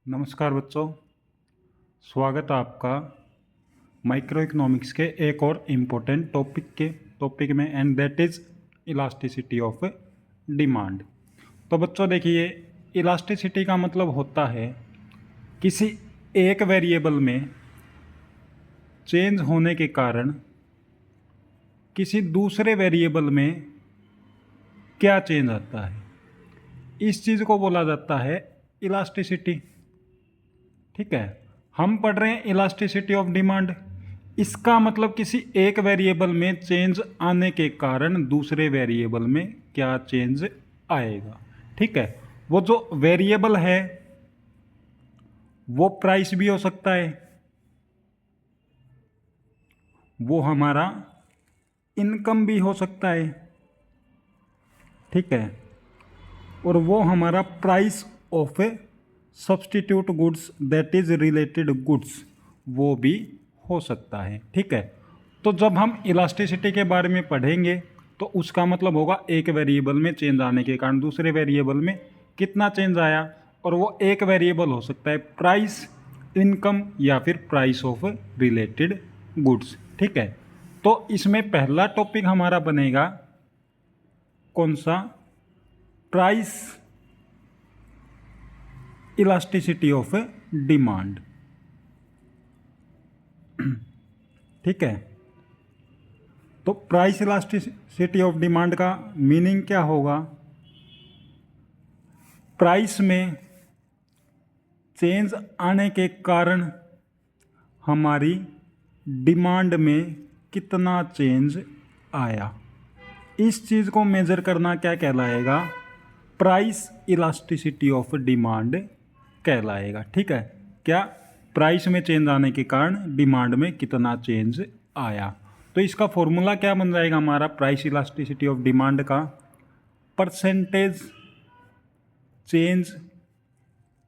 नमस्कार बच्चों, स्वागत है आपका माइक्रो इकोनॉमिक्स के एक और इम्पोर्टेंट टॉपिक में and that is elasticity of demand. तो बच्चों देखिए, इलास्टिसिटी का मतलब होता है किसी एक वेरिएबल में चेंज होने के कारण किसी दूसरे वेरिएबल में क्या चेंज आता है, इस चीज़ को बोला जाता है इलास्टिसिटी। ठीक है, हम पढ़ रहे हैं इलास्टिसिटी ऑफ डिमांड। इसका मतलब किसी एक वेरिएबल में चेंज आने के कारण दूसरे वेरिएबल में क्या चेंज आएगा। ठीक है, वो जो वेरिएबल है वो प्राइस भी हो सकता है, वो हमारा इनकम भी हो सकता है। ठीक है, और वो हमारा price of A substitute goods that is related goods वो भी हो सकता है। ठीक है, तो जब हम इलास्टिसिटी के बारे में पढ़ेंगे तो उसका मतलब होगा एक वेरिएबल में चेंज आने के कारण दूसरे वेरिएबल में कितना चेंज आया, और वो एक वेरिएबल हो सकता है प्राइस, इनकम या फिर प्राइस ऑफ रिलेटेड गुड्स। ठीक है, तो इसमें पहला टॉपिक हमारा बनेगा कौन सा, प्राइस इलास्टिसिटी ऑफ डिमांड। ठीक है, तो प्राइस इलास्टिसिटी ऑफ डिमांड का मीनिंग क्या होगा, प्राइस में चेंज आने के कारण हमारी डिमांड में कितना चेंज आया, इस चीज़ को मेजर करना क्या कहलाएगा, प्राइस इलास्टिसिटी ऑफ डिमांड कहलाएगा। ठीक है, क्या प्राइस में चेंज आने के कारण डिमांड में कितना चेंज आया। तो इसका फॉर्मूला क्या बन जाएगा हमारा प्राइस इलास्टिसिटी ऑफ डिमांड का, percentage change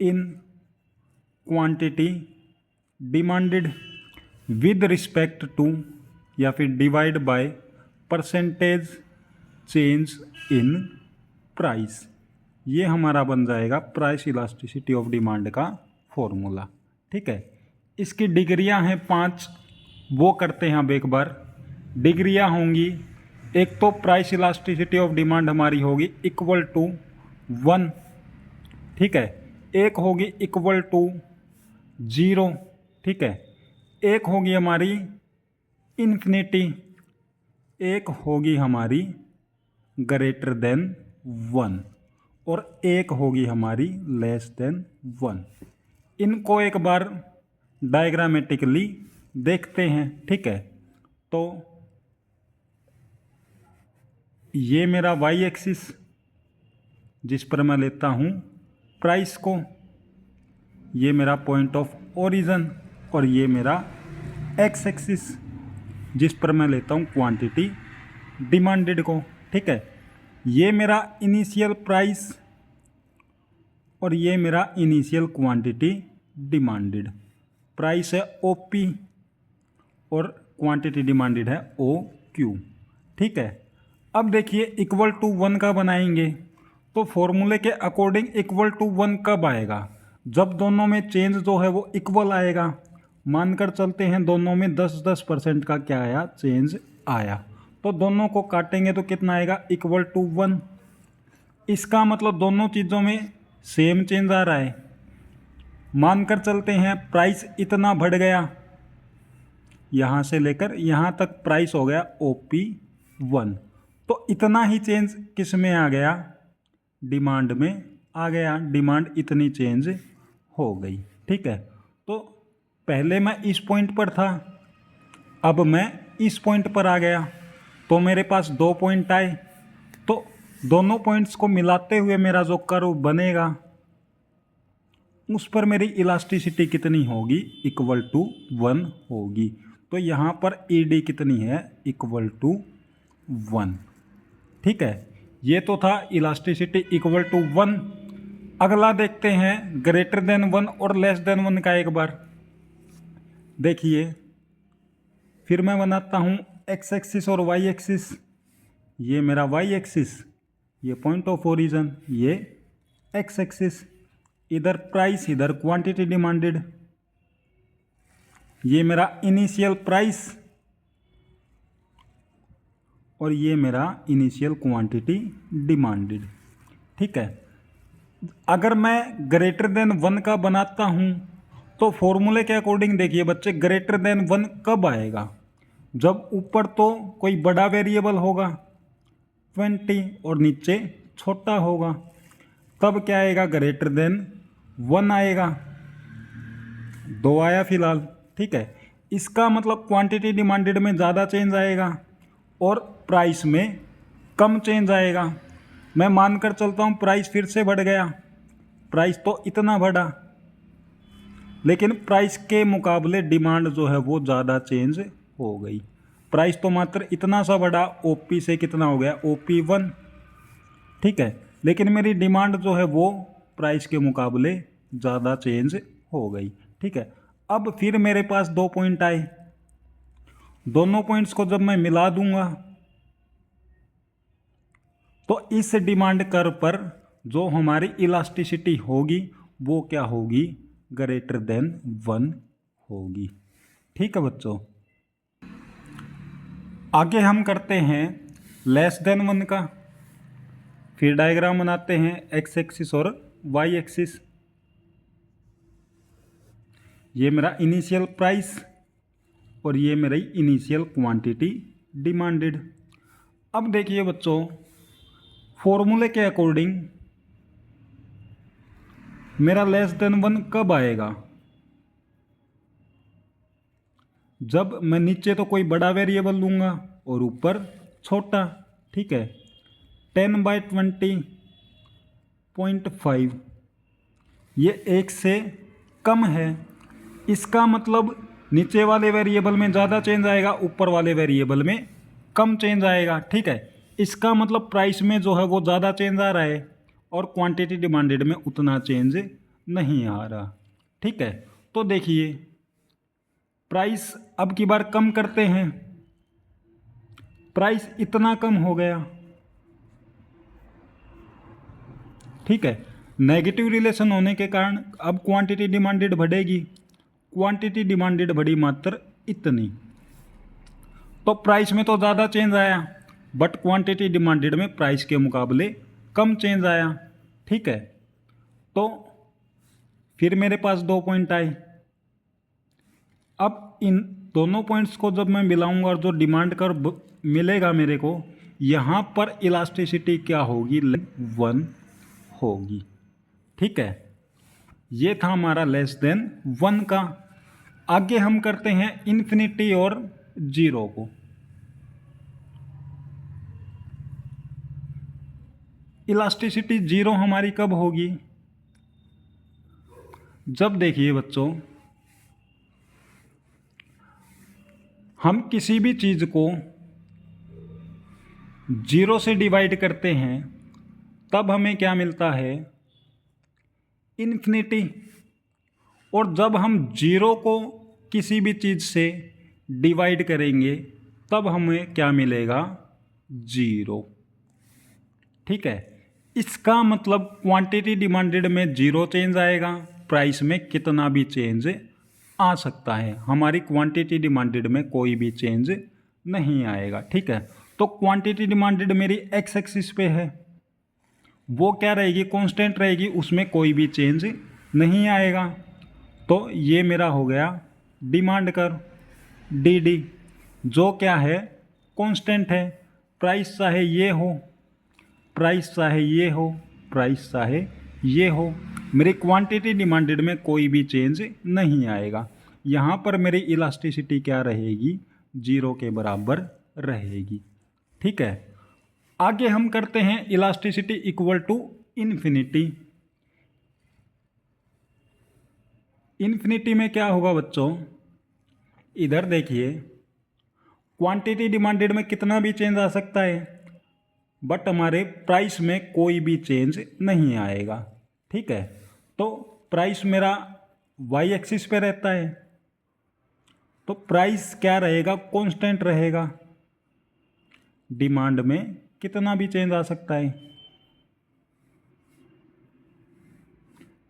in quantity demanded with respect to या फिर divide by percentage change in price. ये हमारा बन जाएगा प्राइस इलास्टिसिटी ऑफ डिमांड का फॉर्मूला। ठीक है, इसकी डिग्रियां हैं 5, वो करते हैं अब एक बार। डिग्रियां होंगी, एक तो प्राइस इलास्टिसिटी ऑफ डिमांड हमारी होगी इक्वल टू 1। ठीक है, एक होगी इक्वल टू 0। ठीक है, एक होगी हमारी इन्फिनिटी, एक होगी हमारी ग्रेटर देन 1 और एक होगी हमारी लेस देन 1। इनको एक बार डायग्रामेटिकली देखते हैं। ठीक है, तो ये मेरा वाई एक्सिस जिस पर मैं लेता हूँ प्राइस को, ये मेरा पॉइंट ऑफ ओरिजिन, और ये मेरा एक्स एक्सिस जिस पर मैं लेता हूँ क्वांटिटी डिमांडेड को। ठीक है, ये मेरा इनिशियल प्राइस और ये मेरा इनिशियल क्वांटिटी डिमांडेड। प्राइस है ओपी और क्वांटिटी डिमांडेड है ओ क्यू। ठीक है, अब देखिए इक्वल टू 1 का बनाएंगे तो फॉर्मूले के अकॉर्डिंग इक्वल टू 1 कब आएगा, जब दोनों में चेंज जो है वो इक्वल आएगा। मानकर चलते हैं दोनों में 10-10% का क्या आया, चेंज आया, तो दोनों को काटेंगे तो कितना आएगा, इक्वल टू 1। इसका मतलब दोनों चीज़ों में सेम चेंज आ रहा है। मानकर चलते हैं प्राइस इतना बढ़ गया, यहाँ से लेकर यहाँ तक प्राइस हो गया OP1, तो इतना ही चेंज किस में आ गया, डिमांड में आ गया। डिमांड इतनी चेंज हो गई। ठीक है, तो पहले मैं इस पॉइंट पर था, अब मैं इस पॉइंट पर आ गया, तो मेरे पास 2 पॉइंट आए, तो दोनों पॉइंट्स को मिलाते हुए मेरा जो कर्व बनेगा उस पर मेरी इलास्टिसिटी कितनी होगी, इक्वल टू 1 होगी। तो यहाँ पर ED कितनी है, इक्वल टू 1। ठीक है, ये तो था इलास्टिसिटी इक्वल टू 1। अगला देखते हैं ग्रेटर देन 1 और लेस देन 1 का। एक बार देखिए, फिर मैं बनाता हूँ एक्स एक्सिस और वाई एक्सिस। ये मेरा वाई एक्सिस, ये पॉइंट ऑफ ओरिजिन, ये एक्स एक्सिस। इधर प्राइस, इधर क्वांटिटी डिमांडेड, ये मेरा इनिशियल प्राइस और ये मेरा इनिशियल क्वांटिटी डिमांडेड। ठीक है, अगर मैं ग्रेटर देन 1 का बनाता हूँ तो फॉर्मूले के अकॉर्डिंग देखिए बच्चे, ग्रेटर देन 1 कब आएगा? जब ऊपर तो कोई बड़ा वेरिएबल होगा 20 और नीचे छोटा होगा, तब क्या आएगा? ग्रेटर देन 1 आएगा। 2 आया फिलहाल। ठीक है, इसका मतलब क्वांटिटी डिमांडेड में ज़्यादा चेंज आएगा और प्राइस में कम चेंज आएगा। मैं मानकर चलता हूँ प्राइस फिर से बढ़ गया, प्राइस तो इतना बढ़ा, लेकिन प्राइस के मुकाबले डिमांड जो है वो ज़्यादा चेंज हो गई। प्राइस तो मात्र इतना सा बढ़ा, ओपी से कितना हो गया? OP 1। ठीक है, लेकिन मेरी डिमांड जो है वो प्राइस के मुकाबले ज़्यादा चेंज हो गई। ठीक है, अब फिर मेरे पास 2 पॉइंट आए, दोनों पॉइंट्स को जब मैं मिला दूंगा तो इस डिमांड कर्व पर जो हमारी इलास्टिसिटी होगी वो क्या होगी? ग्रेटर देन 1 होगी। ठीक है बच्चों, आगे हम करते हैं लेस देन 1 का। फिर डायग्राम बनाते हैं एक्स एक्सिस और वाई एक्सिस। ये मेरा इनिशियल प्राइस और ये मेरी इनिशियल क्वांटिटी डिमांडेड। अब देखिए बच्चों, फॉर्मूले के अकॉर्डिंग मेरा लेस देन 1 कब आएगा? जब मैं नीचे तो कोई बड़ा वेरिएबल लूँगा और ऊपर छोटा। ठीक है, 10/20.5 ये 1 से कम है, इसका मतलब नीचे वाले वेरिएबल में ज़्यादा चेंज आएगा, ऊपर वाले वेरिएबल में कम चेंज आएगा। ठीक है, इसका मतलब प्राइस में जो है वो ज़्यादा चेंज आ रहा है और क्वांटिटी डिमांडेड में उतना चेंज नहीं आ रहा। ठीक है, तो देखिए प्राइस अब की बार कम करते हैं, प्राइस इतना कम हो गया। ठीक है, नेगेटिव रिलेशन होने के कारण अब क्वांटिटी डिमांडेड बढ़ेगी, क्वांटिटी डिमांडेड बढ़ी मात्र इतनी, तो प्राइस में तो ज़्यादा चेंज आया बट क्वांटिटी डिमांडेड में प्राइस के मुकाबले कम चेंज आया। ठीक है, तो फिर मेरे पास 2 पॉइंट आए। अब इन दोनों पॉइंट्स को जब मैं मिलाऊंगा और जो डिमांड कर्व मिलेगा मेरे को, यहाँ पर इलास्टिसिटी क्या होगी? 1 होगी। ठीक है, ये था हमारा लेस देन 1 का। आगे हम करते हैं इन्फिनिटी और 0 को। इलास्टिसिटी 0 हमारी कब होगी? जब देखिए बच्चों, हम किसी भी चीज़ को 0 से डिवाइड करते हैं तब हमें क्या मिलता है? इन्फिनिटी। और जब हम 0 को किसी भी चीज़ से डिवाइड करेंगे तब हमें क्या मिलेगा? 0। ठीक है, इसका मतलब क्वांटिटी डिमांडेड में 0 चेंज आएगा, प्राइस में कितना भी चेंज आ सकता है, हमारी क्वांटिटी डिमांडेड में कोई भी चेंज नहीं आएगा। ठीक है, तो क्वांटिटी डिमांडेड मेरी एक्स एक्सिस पे है, वो क्या रहेगी? कांस्टेंट रहेगी, उसमें कोई भी चेंज नहीं आएगा। तो ये मेरा हो गया डिमांड कर्व DD, जो क्या है? कांस्टेंट है। प्राइस चाहे ये हो, प्राइस चाहे ये हो, प्राइस चाहे ये हो, मेरी क्वांटिटी डिमांडेड में कोई भी चेंज नहीं आएगा। यहाँ पर मेरी इलास्टिसिटी क्या रहेगी? 0 के बराबर रहेगी। ठीक है, आगे हम करते हैं elasticity equal to infinity. Infinity में क्या होगा बच्चों? इधर देखिए, क्वांटिटी डिमांडेड में कितना भी चेंज आ सकता है बट हमारे प्राइस में कोई भी चेंज नहीं आएगा। ठीक है, तो प्राइस मेरा वाई एक्सिस पे रहता है, तो प्राइस क्या रहेगा? कांस्टेंट रहेगा। डिमांड में कितना भी चेंज आ सकता है,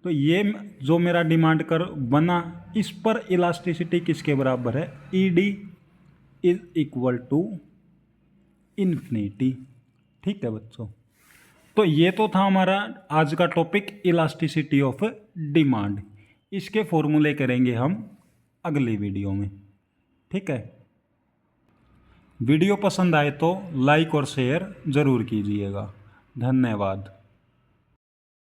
तो ये जो मेरा डिमांड कर्व बना, इस पर इलास्टिसिटी किसके बराबर है, E D is equal to infinity. ठीक है बच्चों, तो ये तो था हमारा आज का टॉपिक इलास्टिसिटी ऑफ डिमांड। इसके फॉर्मूले करेंगे हम अगली वीडियो में। ठीक है, वीडियो पसंद आए तो लाइक और शेयर ज़रूर कीजिएगा। धन्यवाद।